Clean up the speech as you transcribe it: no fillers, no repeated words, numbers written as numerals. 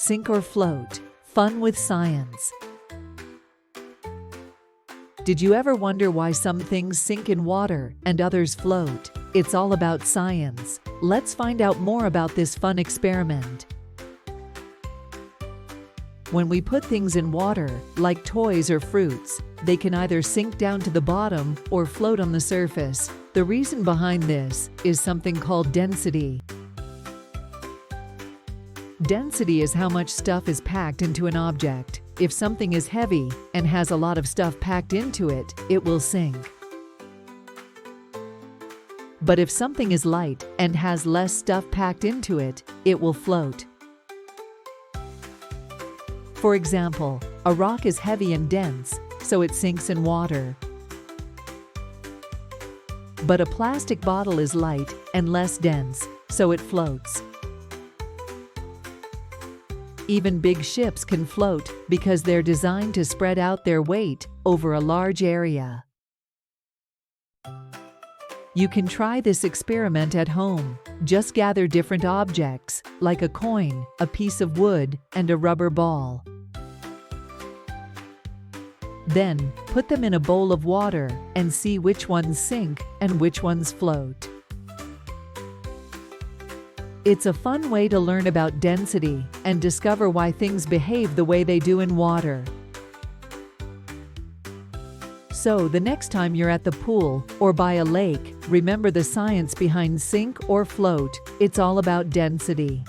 Sink or float? Fun with science. Did you ever wonder why some things sink in water and others float? It's all about science. Let's find out more about this fun experiment. When we put things in water, like toys or fruits, they can either sink down to the bottom or float on the surface. The reason behind this is something called density. Density is how much stuff is packed into an object. If something is heavy and has a lot of stuff packed into it, it will sink. But if something is light and has less stuff packed into it, it will float. For example, a rock is heavy and dense, so it sinks in water. But a plastic bottle is light and less dense, so it floats. Even big ships can float because they're designed to spread out their weight over a large area. You can try this experiment at home. Just gather different objects, like a coin, a piece of wood, and a rubber ball. Then, put them in a bowl of water and see which ones sink and which ones float. It's a fun way to learn about density and discover why things behave the way they do in water. So, the next time you're at the pool or by a lake, remember the science behind sink or float. It's all about density.